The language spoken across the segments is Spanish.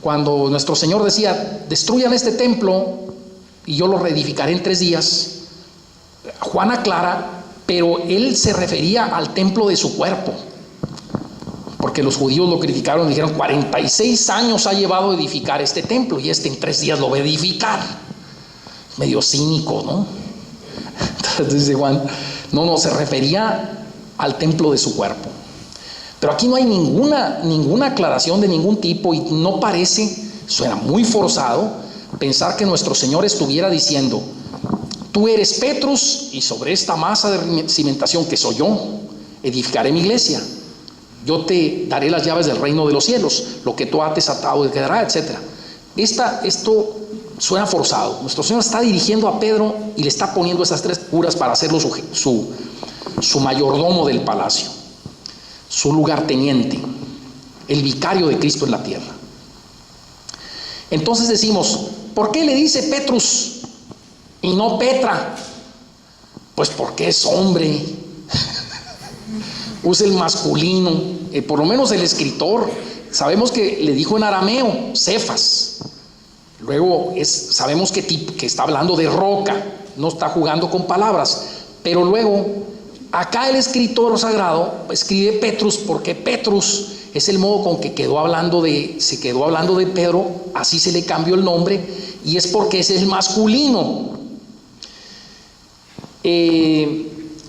cuando nuestro Señor decía, destruyan este templo y yo lo reedificaré en 3 días, Juan aclara, pero él se refería al templo de su cuerpo, porque los judíos lo criticaron y dijeron, 46 años ha llevado a edificar este templo y en 3 días lo va a edificar. Medio cínico, ¿no? Entonces dice Juan, no, se refería al templo de su cuerpo. Pero aquí no hay ninguna aclaración de ningún tipo, y no parece, suena muy forzado, pensar que nuestro Señor estuviera diciendo, tú eres Petrus, y sobre esta masa de cimentación que soy yo, edificaré mi iglesia. Yo te daré las llaves del reino de los cielos, lo que tú ates atado quedará, etc. Esto suena forzado. Nuestro Señor está dirigiendo a Pedro y le está poniendo esas 3 figuras para hacerlo su mayordomo del palacio, su lugarteniente, el vicario de Cristo en la tierra. Entonces decimos, ¿por qué le dice Petrus y no Petra? Pues porque es hombre. Usa el masculino, por lo menos el escritor. Sabemos que le dijo en arameo, Cefas. Luego sabemos que está hablando de roca, no está jugando con palabras. Pero luego, acá el escritor sagrado escribe Petrus, porque Petrus es el modo con que se quedó hablando de Pedro, así se le cambió el nombre, y es porque ese es el masculino.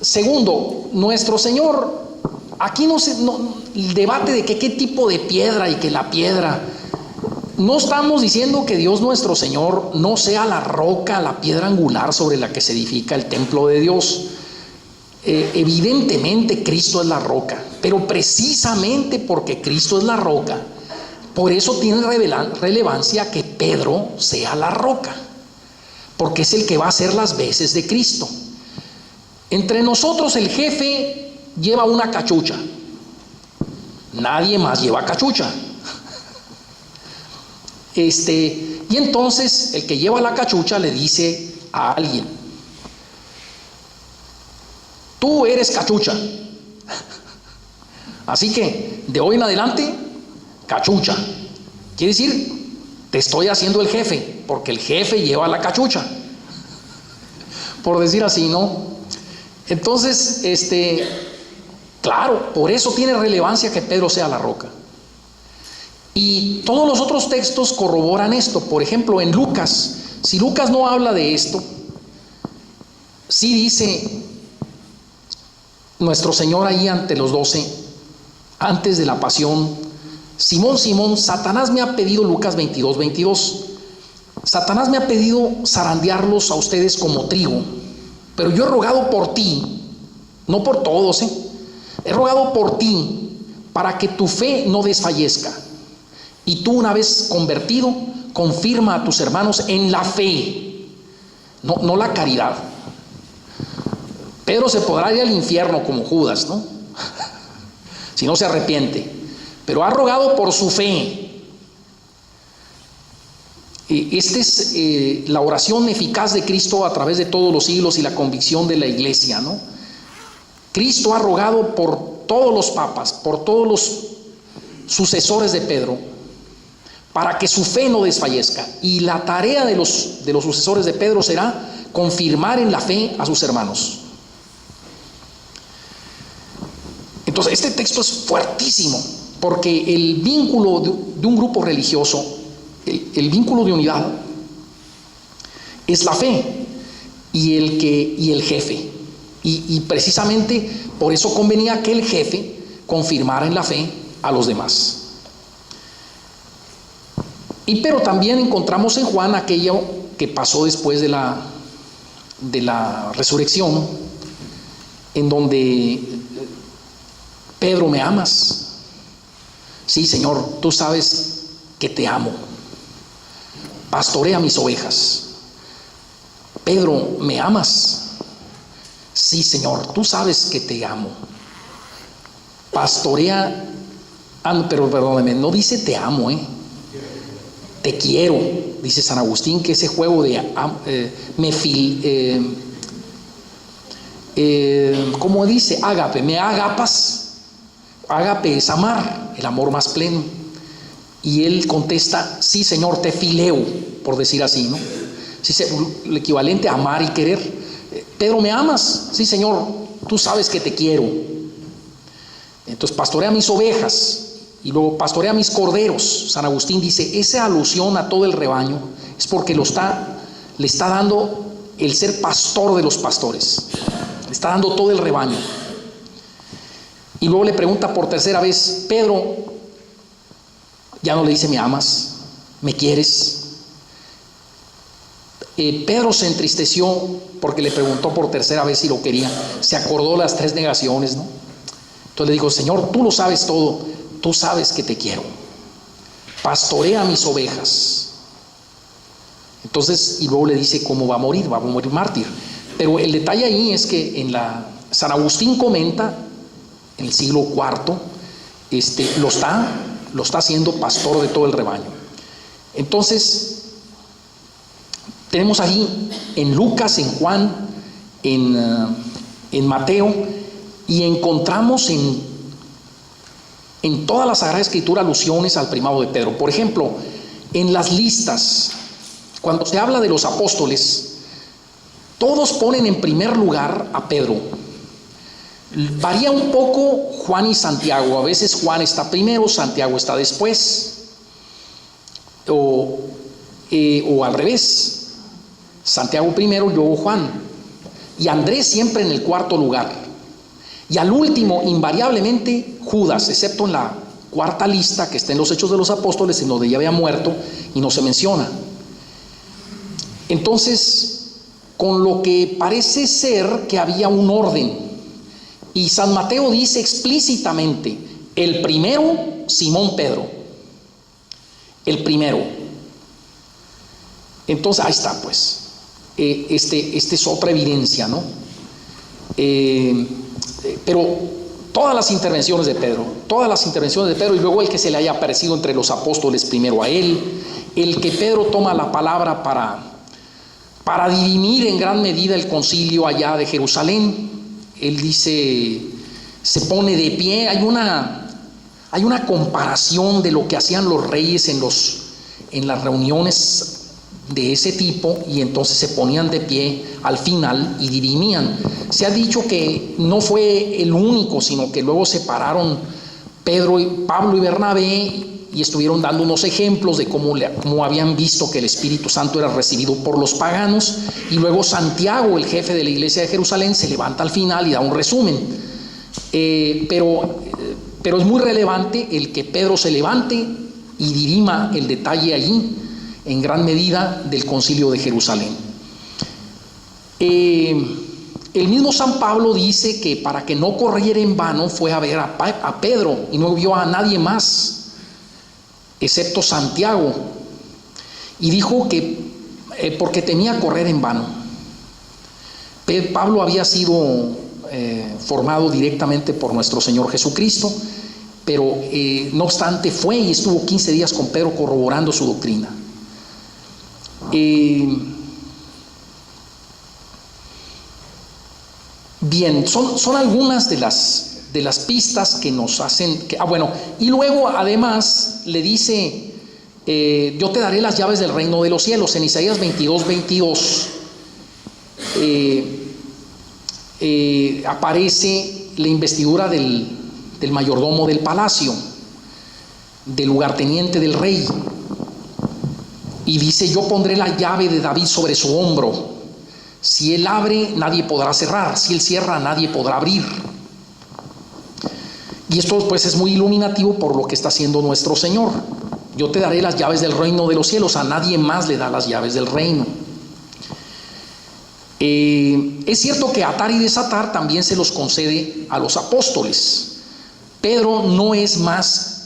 Segundo, nuestro Señor, aquí el debate de qué tipo de piedra y que la piedra, no estamos diciendo que Dios nuestro Señor no sea la roca, la piedra angular sobre la que se edifica el templo de Dios. Evidentemente Cristo es la roca, pero precisamente porque Cristo es la roca, por eso tiene relevancia que Pedro sea la roca, porque es el que va a hacer las veces de Cristo. Entre nosotros el jefe lleva una cachucha, nadie más lleva cachucha. Y entonces el que lleva la cachucha le dice a alguien, tú eres cachucha, así que de hoy en adelante, cachucha. Quiere decir, te estoy haciendo el jefe, porque el jefe lleva la cachucha, por decir así, ¿no? Entonces, claro, por eso tiene relevancia que Pedro sea la roca. Y todos los otros textos corroboran esto. Por ejemplo, en Lucas, si Lucas no habla de esto, sí dice nuestro Señor ahí ante los 12, antes de la pasión, Simón, Simón, Satanás me ha pedido, Lucas 22, Satanás me ha pedido zarandearlos a ustedes como trigo, pero yo he rogado por ti, no por todos, he rogado por ti para que tu fe no desfallezca. Y tú, una vez convertido, confirma a tus hermanos en la fe, no la caridad. Pedro se podrá ir al infierno como Judas, ¿no? Si no se arrepiente, pero ha rogado por su fe. Esta es la oración eficaz de Cristo a través de todos los siglos y la convicción de la iglesia, ¿no? Cristo ha rogado por todos los papas, por todos los sucesores de Pedro, para que su fe no desfallezca. Y la tarea de los sucesores de Pedro será confirmar en la fe a sus hermanos. Entonces, este texto es fuertísimo, porque el vínculo de un grupo religioso, el vínculo de unidad, es la fe y el jefe. Y precisamente por eso convenía que el jefe confirmara en la fe a los demás. Pero también encontramos en Juan aquello que pasó después de la resurrección, en donde Pedro, ¿me amas? Sí, Señor, tú sabes que te amo. Pastorea mis ovejas. Pedro, ¿me amas? Sí, Señor, tú sabes que te amo. Pastorea, pero perdóname, no dice te amo, te quiero, dice San Agustín, que ese juego de ¿cómo dice? Ágape, me agapas. Ágape es amar, el amor más pleno. Y él contesta: sí, Señor, te fileo, por decir así, ¿no? Sí, el equivalente a amar y querer. Pedro, ¿me amas? Sí, Señor, tú sabes que te quiero. Entonces, pastorea mis ovejas y luego pastorea mis corderos. San Agustín dice, esa alusión a todo el rebaño es porque le está dando el ser pastor de los pastores, le está dando todo el rebaño. Y luego le pregunta por tercera vez: Pedro, ya no le dice, ¿me amas? ¿Me quieres? Pedro se entristeció porque le preguntó por tercera vez si lo quería. Se acordó las 3 negaciones, ¿no? Entonces le dijo: Señor, tú lo sabes todo, tú sabes que te quiero, pastorea mis ovejas. Entonces, y luego le dice cómo va a morir mártir. Pero el detalle ahí es que San Agustín comenta, en el siglo IV, lo está haciendo pastor de todo el rebaño. Entonces, tenemos ahí en Lucas, en Juan, en Mateo, y encontramos en toda la Sagrada Escritura alusiones al primado de Pedro. Por ejemplo, en las listas, cuando se habla de los apóstoles, todos ponen en primer lugar a Pedro. Varía un poco Juan y Santiago. A veces Juan está primero, Santiago está después, o al revés, Santiago primero, luego Juan, y Andrés siempre en el cuarto lugar, y al último invariablemente Judas, excepto en la cuarta lista que está en los Hechos de los Apóstoles, en donde ya había muerto y no se menciona. Entonces, con lo que parece ser que había un orden, y San Mateo dice explícitamente: el primero, Simón Pedro, el primero. Entonces, ahí está, pues, esta es otra evidencia, ¿no? Pero todas las intervenciones de Pedro, y luego el que se le haya aparecido entre los apóstoles primero a él, el que Pedro toma la palabra para dirimir en gran medida el concilio allá de Jerusalén. Él dice, se pone de pie. Hay una comparación de lo que hacían los reyes en las reuniones de ese tipo, y entonces se ponían de pie al final y dirimían. Se ha dicho que no fue el único, sino que luego se pararon Pablo y Bernabé y estuvieron dando unos ejemplos de cómo habían visto que el Espíritu Santo era recibido por los paganos, y luego Santiago, el jefe de la iglesia de Jerusalén, se levanta al final y da un resumen. Pero es muy relevante el que Pedro se levante y dirima el detalle allí, en gran medida, del concilio de Jerusalén. El mismo San Pablo dice que para que no corriera en vano fue a ver a Pedro y no vio a nadie más excepto Santiago, y dijo que porque temía correr en vano. Pablo había sido formado directamente por nuestro Señor Jesucristo, pero no obstante fue y estuvo 15 días con Pedro corroborando su doctrina. Bien, son algunas de las pistas que nos hacen y luego además le dice: yo te daré las llaves del reino de los cielos. En Isaías 22:22 aparece la investidura del mayordomo del palacio, del lugarteniente del rey, y dice: yo pondré la llave de David sobre su hombro. Si él abre, nadie podrá cerrar; si él cierra, nadie podrá abrir. Y esto pues es muy iluminativo por lo que está haciendo nuestro Señor. Yo te daré las llaves del reino de los cielos. A nadie más le da las llaves del reino. Es cierto que atar y desatar también se los concede a los apóstoles. Pedro no es más,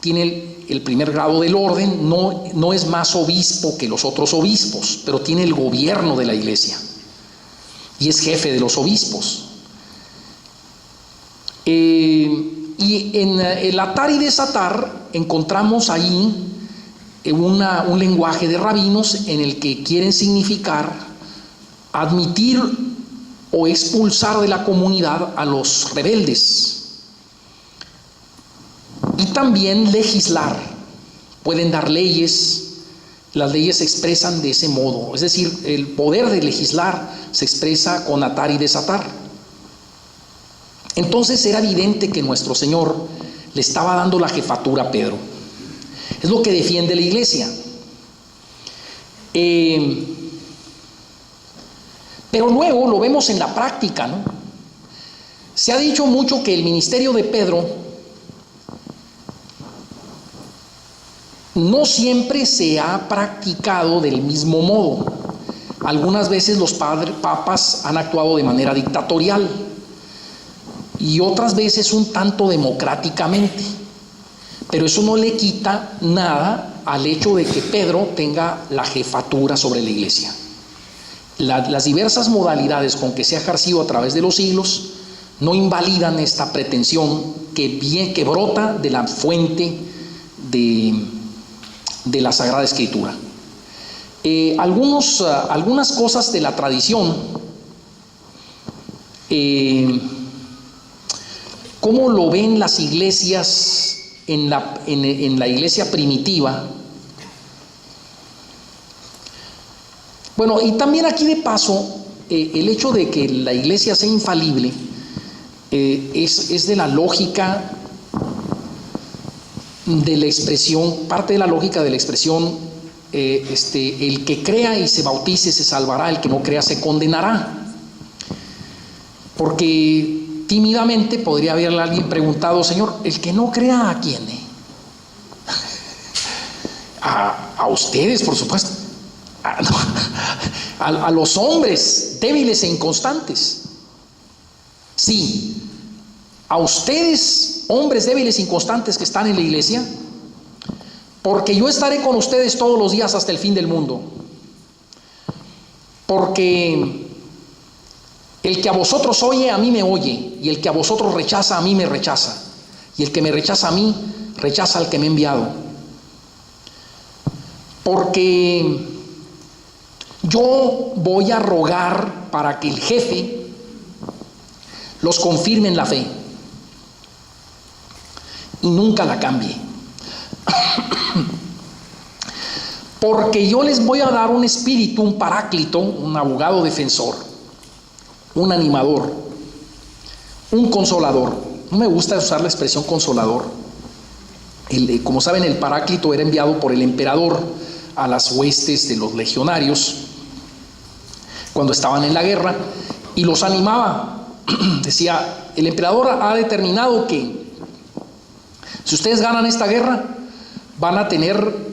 tiene el primer grado del orden, no es más obispo que los otros obispos, pero tiene el gobierno de la iglesia y es jefe de los obispos. Y en el atar y desatar encontramos ahí un lenguaje de rabinos en el que quieren significar admitir o expulsar de la comunidad a los rebeldes, y también legislar, pueden dar leyes. Las leyes se expresan de ese modo, es decir, el poder de legislar se expresa con atar y desatar. Entonces era evidente que nuestro Señor le estaba dando la jefatura a Pedro. Es lo que defiende la iglesia. Pero luego lo vemos en la práctica, ¿no? Se ha dicho mucho que el ministerio de Pedro no siempre se ha practicado del mismo modo. Algunas veces los papas han actuado de manera dictatorial y otras veces un tanto democráticamente. Pero eso no le quita nada al hecho de que Pedro tenga la jefatura sobre la iglesia. Las diversas modalidades con que se ha ejercido a través de los siglos no invalidan esta pretensión que brota de la fuente de la Sagrada Escritura. Algunas cosas de la tradición, ¿cómo lo ven las iglesias en la iglesia primitiva? Bueno, y también aquí de paso, el hecho de que la iglesia sea infalible es de la lógica de la expresión, parte de la lógica de la expresión, el que crea y se bautice se salvará, el que no crea se condenará. Porque tímidamente podría haberle alguien preguntado: Señor, ¿el que no crea a quién? A ustedes, por supuesto. A los hombres débiles e inconstantes. Sí, a ustedes, hombres débiles e inconstantes que están en la iglesia, porque yo estaré con ustedes todos los días hasta el fin del mundo. Porque el que a vosotros oye, a mí me oye, y el que a vosotros rechaza, a mí me rechaza, y el que me rechaza a mí, rechaza al que me ha enviado. Porque yo voy a rogar para que el jefe los confirme en la fe y nunca la cambie. Porque yo les voy a dar un espíritu, un paráclito, un abogado defensor, un animador, un consolador. No me gusta usar la expresión consolador. Como saben, el paráclito era enviado por el emperador a las huestes de los legionarios cuando estaban en la guerra y los animaba. Decía: el emperador ha determinado que si ustedes ganan esta guerra, van a tener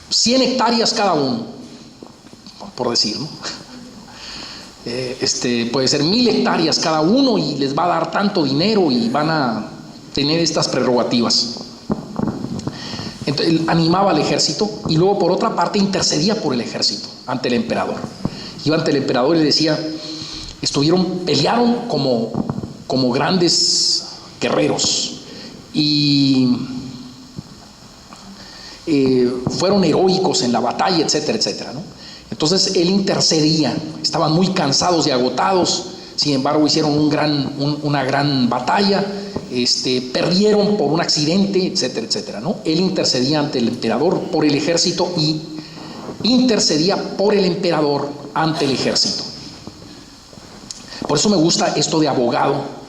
100 hectáreas cada uno, por decir, ¿no? Puede ser 1000 hectáreas cada uno y les va a dar tanto dinero y van a tener estas prerrogativas. Entonces, él animaba al ejército y luego por otra parte intercedía por el ejército ante el emperador. Iba ante el emperador y le decía: pelearon como grandes guerreros y fueron heroicos en la batalla, etcétera, etcétera, ¿no? Entonces él intercedía. Estaban muy cansados y agotados, sin embargo hicieron una gran batalla, perdieron por un accidente, etcétera, etcétera, ¿no? Él intercedía ante el emperador por el ejército y intercedía por el emperador ante el ejército. Por eso me gusta esto de abogado.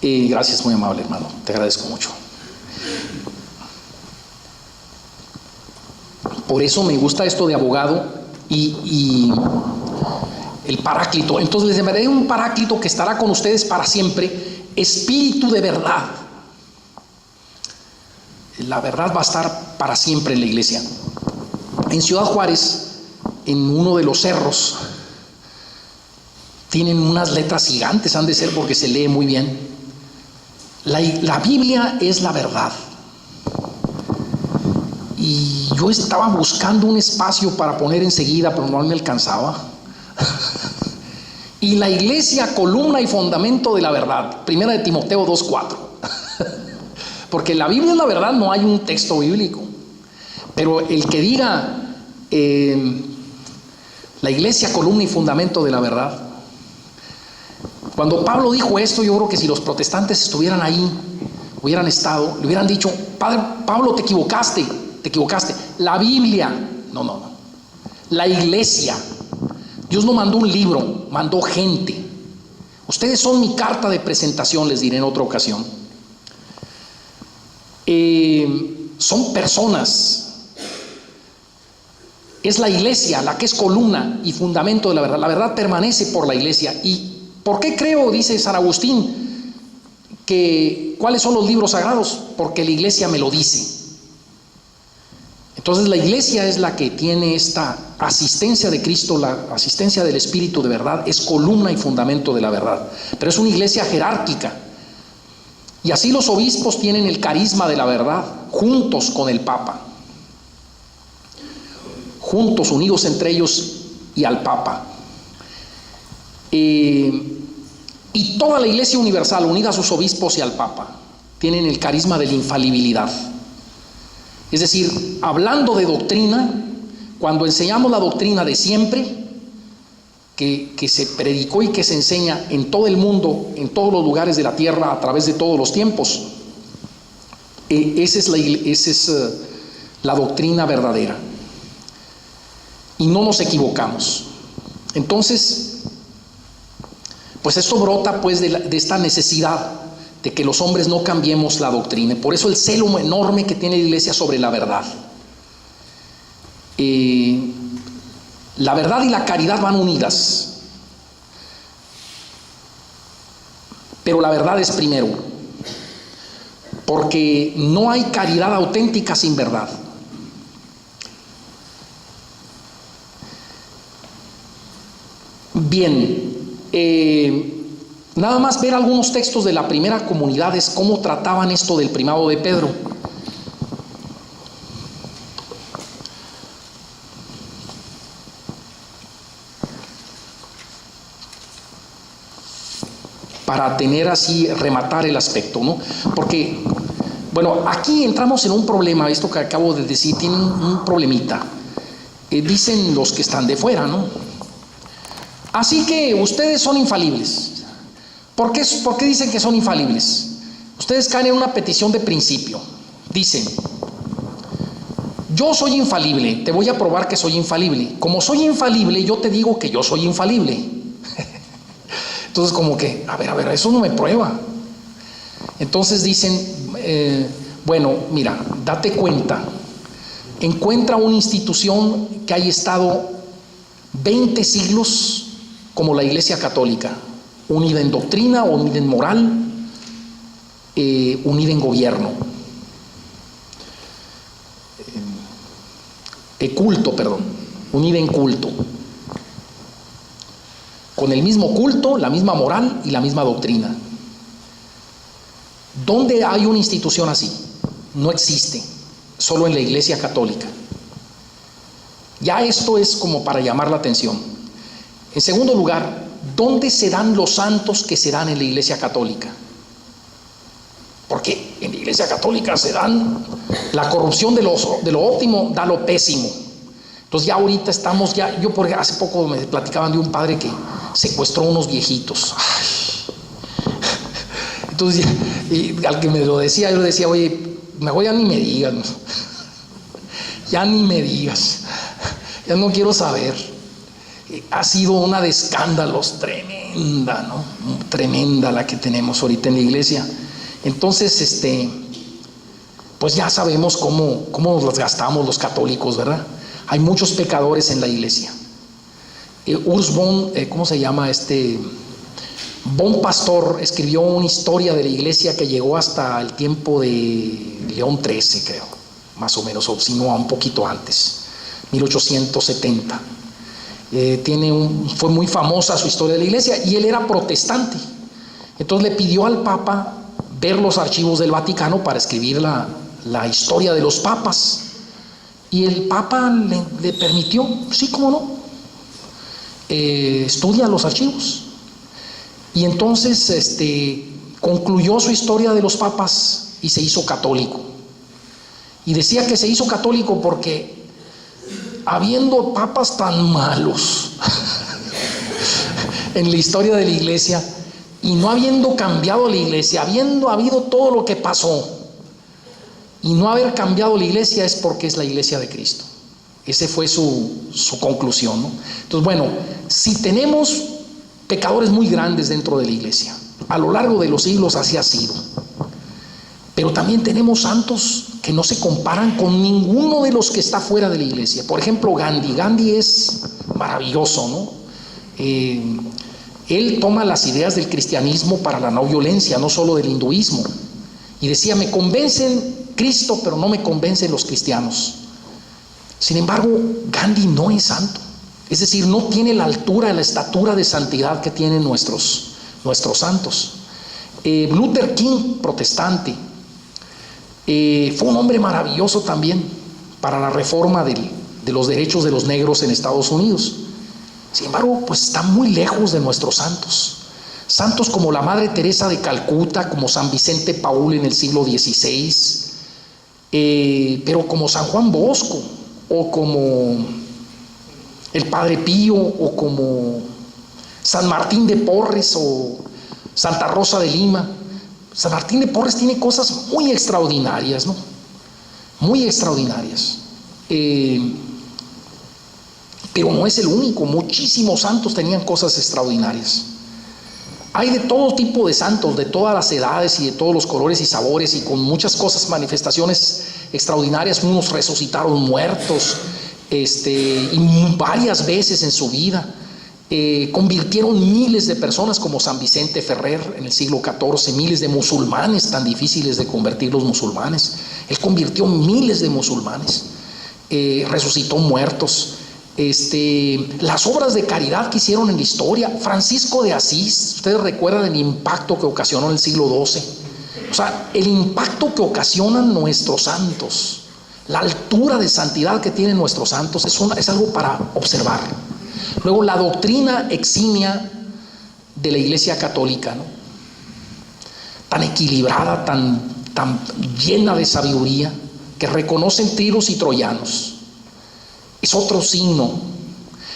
Gracias, muy amable hermano, te agradezco mucho. Por eso me gusta esto de abogado y el paráclito. Entonces les enviaré un paráclito que estará con ustedes para siempre, espíritu de verdad. La verdad va a estar para siempre en la iglesia. En Ciudad Juárez, en uno de los cerros, tienen unas letras gigantes, han de ser porque se lee muy bien: la Biblia es la verdad. Y yo estaba buscando un espacio para poner enseguida, pero no me alcanzaba. Y la iglesia, columna y fundamento de la verdad, 1 de Timoteo 2:4. Porque la Biblia es la verdad, no hay un texto bíblico. Pero el que diga la iglesia, columna y fundamento de la verdad. Cuando Pablo dijo esto, yo creo que si los protestantes estuvieran ahí, hubieran estado, le hubieran dicho: Padre Pablo, te equivocaste. te equivocaste. La Biblia, no. La iglesia. Dios no mandó un libro, mandó gente. Ustedes son mi carta de presentación, les diré en otra ocasión. Son personas. Es la iglesia la que es columna y fundamento de la verdad. La verdad permanece por la iglesia. ¿Y por qué creo, dice San Agustín, que cuáles son los libros sagrados? Porque la iglesia me lo dice. Entonces la iglesia es la que tiene esta asistencia de Cristo, la asistencia del Espíritu de verdad, es columna y fundamento de la verdad. Pero es una iglesia jerárquica. Y así los obispos tienen el carisma de la verdad, juntos con el Papa. Juntos, unidos entre ellos y al Papa. Y toda la Iglesia universal, unida a sus obispos y al Papa, tienen el carisma de la infalibilidad. Es decir, hablando de doctrina, cuando enseñamos la doctrina de siempre, que se predicó y que se enseña en todo el mundo, en todos los lugares de la tierra, a través de todos los tiempos, esa es la doctrina verdadera. Y no nos equivocamos. Entonces, pues esto brota pues de esta necesidad de que los hombres no cambiemos la doctrina. Por eso el celo enorme que tiene la iglesia sobre la verdad. La verdad y la caridad van unidas. Pero la verdad es primero. Porque no hay caridad auténtica sin verdad. Bien, nada más ver algunos textos de la primera comunidad es cómo trataban esto del primado de Pedro. Para tener así, rematar el aspecto, ¿no? Porque, bueno, aquí entramos en un problema, esto que acabo de decir, tiene un problemita. Dicen los que están de fuera, ¿no? Así que ustedes son infalibles. ¿Por qué dicen que son infalibles? Ustedes caen en una petición de principio. Dicen, yo soy infalible, te voy a probar que soy infalible. Como soy infalible, yo te digo que yo soy infalible. Entonces como que, a ver, eso no me prueba. Entonces dicen, bueno, mira, date cuenta. Encuentra una institución que haya estado 20 siglos como la Iglesia Católica, unida en doctrina, unida en moral, unida en gobierno, unida en culto, con el mismo culto, la misma moral y la misma doctrina. ¿Dónde hay una institución así? No existe, solo en la Iglesia Católica. Ya esto es como para llamar la atención. En segundo lugar, ¿dónde se dan los santos que se dan en la Iglesia Católica? Porque en la Iglesia Católica se dan la corrupción de lo óptimo, da lo pésimo. Entonces ya ahorita estamos, hace poco me platicaban de un padre que secuestró unos viejitos. Ay. Entonces, al que me lo decía, yo le decía, oye, mejor ya ni me digas, ya ni me digas, ya no quiero saber. Ha sido una de escándalos tremenda, ¿no? Tremenda la que tenemos ahorita en la iglesia. Entonces, pues ya sabemos cómo nos las gastamos los católicos, ¿verdad? Hay muchos pecadores en la iglesia. Urs von, ¿cómo se llama? Bon Pastor escribió una historia de la iglesia que llegó hasta el tiempo de León XIII, creo, más o menos, o si no, un poquito antes, 1870. Fue muy famosa su historia de la iglesia y él era protestante. Entonces le pidió al Papa ver los archivos del Vaticano para escribir la historia de los papas. Y el Papa le permitió, sí, cómo no, estudia los archivos. Y entonces concluyó su historia de los papas y se hizo católico. Y decía que se hizo católico porque habiendo papas tan malos en la historia de la iglesia y no habiendo cambiado la iglesia, habiendo habido todo lo que pasó, y no haber cambiado la iglesia es porque es la iglesia de Cristo. Esa fue su conclusión, ¿no? Entonces, bueno, si tenemos pecadores muy grandes dentro de la iglesia, a lo largo de los siglos así ha sido, pero también tenemos santos que no se comparan con ninguno de los que está fuera de la iglesia. Por ejemplo, Gandhi es maravilloso, ¿no? Él toma las ideas del cristianismo para la no violencia, no solo del hinduismo, y decía: me convencen Cristo, pero no me convencen los cristianos. Sin embargo, Gandhi no es santo, es decir, no tiene la altura, la estatura de santidad que tienen nuestros santos. Luther King, protestante, fue un hombre maravilloso también para la reforma de los derechos de los negros en Estados Unidos. Sin embargo, pues está muy lejos de nuestros santos. Santos como la Madre Teresa de Calcuta, como San Vicente Paúl en el siglo XVI, pero como San Juan Bosco, o como el Padre Pío, o como San Martín de Porres o Santa Rosa de Lima. San Martín de Porres tiene cosas muy extraordinarias, ¿no? Muy extraordinarias. Pero no es el único, muchísimos santos tenían cosas extraordinarias. Hay de todo tipo de santos, de todas las edades y de todos los colores y sabores, y con muchas cosas, manifestaciones extraordinarias. Unos resucitaron muertos, y varias veces en su vida. Convirtieron miles de personas, como San Vicente Ferrer en el siglo XIV, miles de musulmanes, tan difíciles de convertir los musulmanes. Él convirtió miles de musulmanes, resucitó muertos. Las obras de caridad que hicieron en la historia. Francisco de Asís, ustedes recuerdan el impacto que ocasionó en el siglo XII. O sea, el impacto que ocasionan nuestros santos, la altura de santidad que tienen nuestros santos, es algo para observar. Luego, la doctrina eximia de la Iglesia Católica, ¿no? Tan equilibrada, tan llena de sabiduría, que reconocen tiros y troyanos. Es otro signo.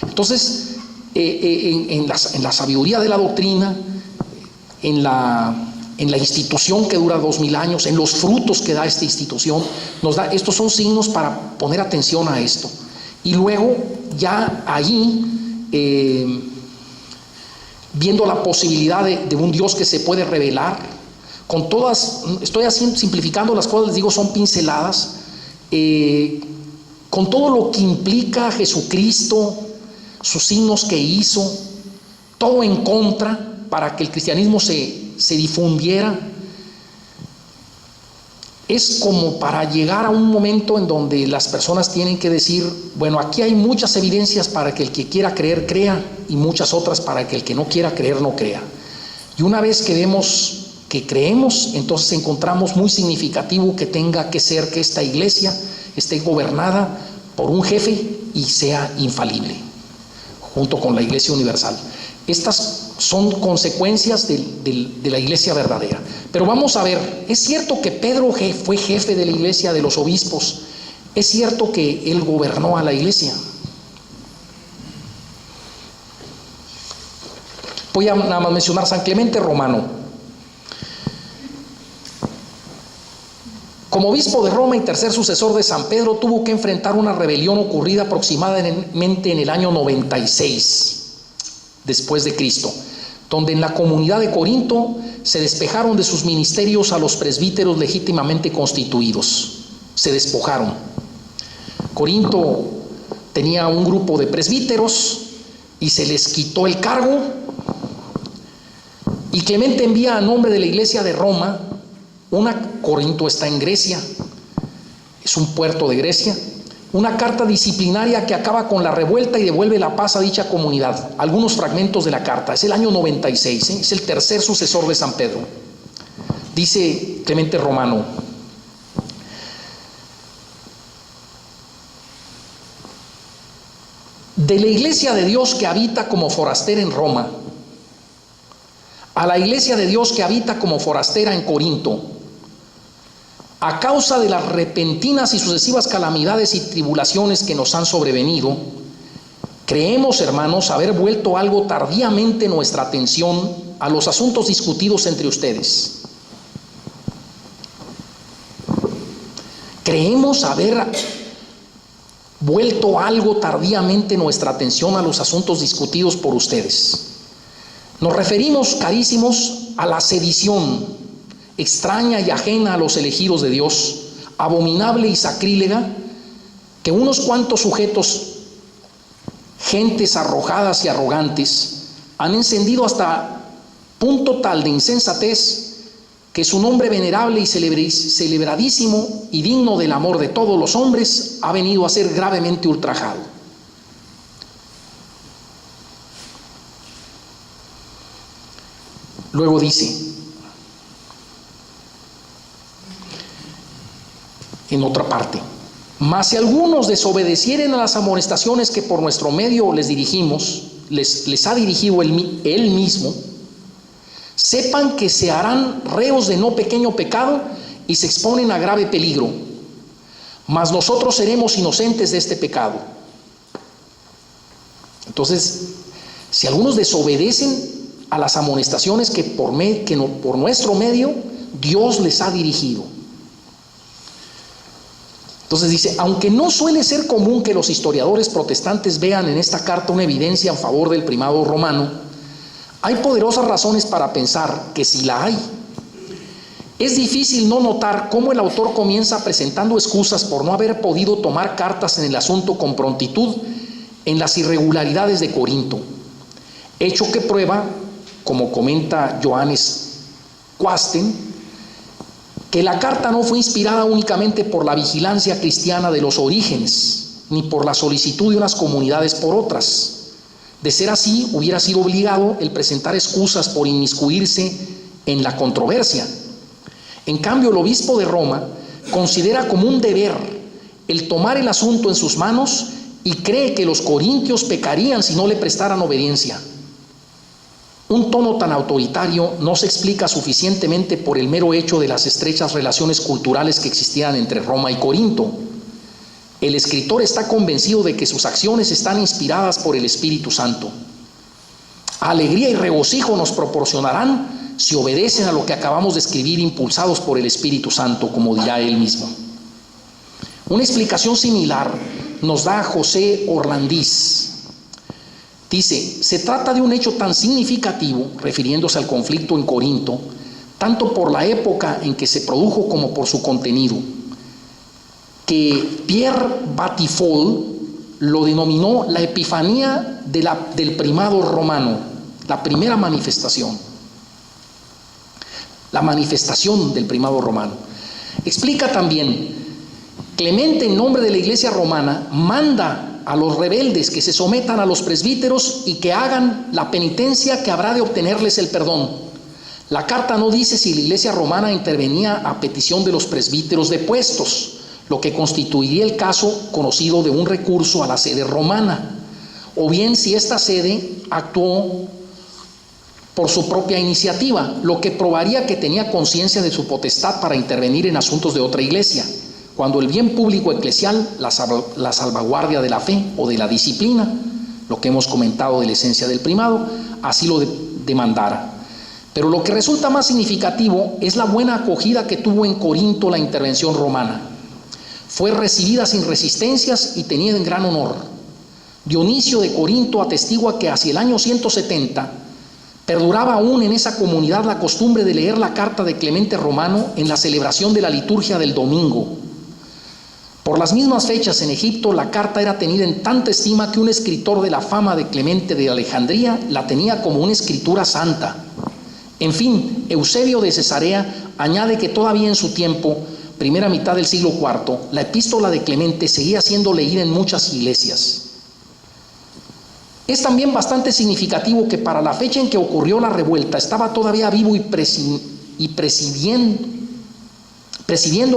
Entonces, en la sabiduría de la doctrina, en la institución que dura 2000 años, en los frutos que da esta institución, estos son signos para poner atención a esto. Y luego, ya ahí, viendo la posibilidad de un Dios que se puede revelar, con todas, estoy simplificando las cosas, les digo, son pinceladas, con todo lo que implica Jesucristo, sus signos que hizo, todo en contra para que el cristianismo se difundiera. Es como para llegar a un momento en donde las personas tienen que decir: bueno, aquí hay muchas evidencias para que el que quiera creer crea, y muchas otras para que el que no quiera creer no crea. Y una vez que vemos que creemos, entonces encontramos muy significativo que tenga que ser que esta iglesia esté gobernada por un jefe y sea infalible, junto con la Iglesia Universal. Estas son consecuencias de la iglesia verdadera. Pero vamos a ver, es cierto que Pedro fue jefe de la iglesia, de los obispos. Es cierto que él gobernó a la iglesia. Voy a nada más mencionar San Clemente Romano. Como obispo de Roma y tercer sucesor de San Pedro, tuvo que enfrentar una rebelión ocurrida aproximadamente en el año 96 después de Cristo, donde en la comunidad de Corinto se despejaron de sus ministerios a los presbíteros legítimamente constituidos. Se despojaron. Corinto tenía un grupo de presbíteros y se les quitó el cargo, y Clemente envía a nombre de la iglesia de Roma Corinto está en Grecia, es un puerto de Grecia, una carta disciplinaria que acaba con la revuelta y devuelve la paz a dicha comunidad. Algunos fragmentos de la carta, es el año 96, es el tercer sucesor de San Pedro. Dice Clemente Romano: de la iglesia de Dios que habita como forastera en Roma, a la iglesia de Dios que habita como forastera en Corinto, a causa de las repentinas y sucesivas calamidades y tribulaciones que nos han sobrevenido, creemos, hermanos, haber vuelto algo tardíamente nuestra atención a los asuntos discutidos entre ustedes. Creemos haber vuelto algo tardíamente nuestra atención a los asuntos discutidos por ustedes. Nos referimos, carísimos, a la sedición, extraña y ajena a los elegidos de Dios, abominable y sacrílega, que unos cuantos sujetos, gentes arrojadas y arrogantes, han encendido hasta punto tal de insensatez que su nombre venerable y celebradísimo y digno del amor de todos los hombres ha venido a ser gravemente ultrajado. Luego dice, en otra parte, mas si algunos desobedecieren a las amonestaciones que por nuestro medio les dirigimos, les ha dirigido él mismo, sepan que se harán reos de no pequeño pecado y se exponen a grave peligro, mas nosotros seremos inocentes de este pecado. Entonces, si algunos desobedecen a las amonestaciones que por nuestro medio Dios les ha dirigido. Entonces dice, aunque no suele ser común que los historiadores protestantes vean en esta carta una evidencia en favor del primado romano, hay poderosas razones para pensar que sí la hay. Es difícil no notar cómo el autor comienza presentando excusas por no haber podido tomar cartas en el asunto con prontitud en las irregularidades de Corinto, hecho que prueba, como comenta Johannes Quasten, que la carta no fue inspirada únicamente por la vigilancia cristiana de los orígenes, ni por la solicitud de unas comunidades por otras. De ser así, hubiera sido obligado el presentar excusas por inmiscuirse en la controversia. En cambio, el obispo de Roma considera como un deber el tomar el asunto en sus manos y cree que los corintios pecarían si no le prestaran obediencia. Un tono tan autoritario no se explica suficientemente por el mero hecho de las estrechas relaciones culturales que existían entre Roma y Corinto. El escritor está convencido de que sus acciones están inspiradas por el Espíritu Santo. Alegría y regocijo nos proporcionarán si obedecen a lo que acabamos de escribir, impulsados por el Espíritu Santo, como dirá él mismo. Una explicación similar nos da José Orlandís. Dice, se trata de un hecho tan significativo, refiriéndose al conflicto en Corinto, tanto por la época en que se produjo como por su contenido, que Pierre Batifolle lo denominó la epifanía del primado romano, la primera manifestación, la manifestación del primado romano. Explica también, Clemente, en nombre de la Iglesia romana, manda a los rebeldes que se sometan a los presbíteros y que hagan la penitencia que habrá de obtenerles el perdón. La carta no dice si la Iglesia romana intervenía a petición de los presbíteros depuestos, lo que constituiría el caso conocido de un recurso a la sede romana, o bien si esta sede actuó por su propia iniciativa, lo que probaría que tenía conciencia de su potestad para intervenir en asuntos de otra iglesia, cuando el bien público eclesial, la salvaguardia de la fe o de la disciplina, lo que hemos comentado de la esencia del primado, así lo demandara. Pero lo que resulta más significativo es la buena acogida que tuvo en Corinto la intervención romana. Fue recibida sin resistencias y tenida en gran honor. Dionisio de Corinto atestigua que hacia el año 170 perduraba aún en esa comunidad la costumbre de leer la carta de Clemente Romano en la celebración de la liturgia del domingo. Por las mismas fechas en Egipto, la carta era tenida en tanta estima que un escritor de la fama de Clemente de Alejandría la tenía como una escritura santa. En fin, Eusebio de Cesarea añade que todavía en su tiempo, primera mitad del siglo IV, la epístola de Clemente seguía siendo leída en muchas iglesias. Es también bastante significativo que para la fecha en que ocurrió la revuelta estaba todavía vivo y presidiendo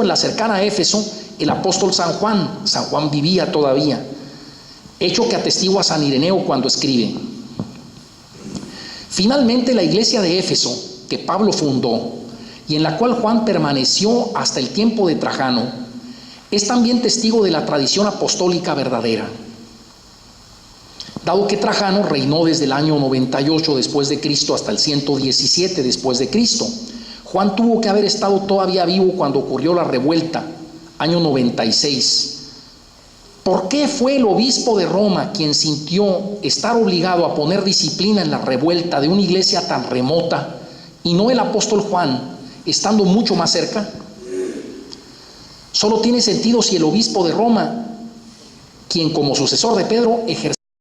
en la cercana Éfeso el apóstol San Juan. San Juan vivía todavía, hecho que atestigua San Ireneo cuando escribe. Finalmente, la iglesia de Éfeso, que Pablo fundó y en la cual Juan permaneció hasta el tiempo de Trajano, es también testigo de la tradición apostólica verdadera. Dado que Trajano reinó desde el año 98 después de Cristo hasta el 117 después de Cristo, Juan tuvo que haber estado todavía vivo cuando ocurrió la revuelta, año 96. ¿Por qué fue el obispo de Roma quien sintió estar obligado a poner disciplina en la revuelta de una iglesia tan remota y no el apóstol Juan, estando mucho más cerca? Solo tiene sentido si el obispo de Roma, quien como sucesor de Pedro ejerció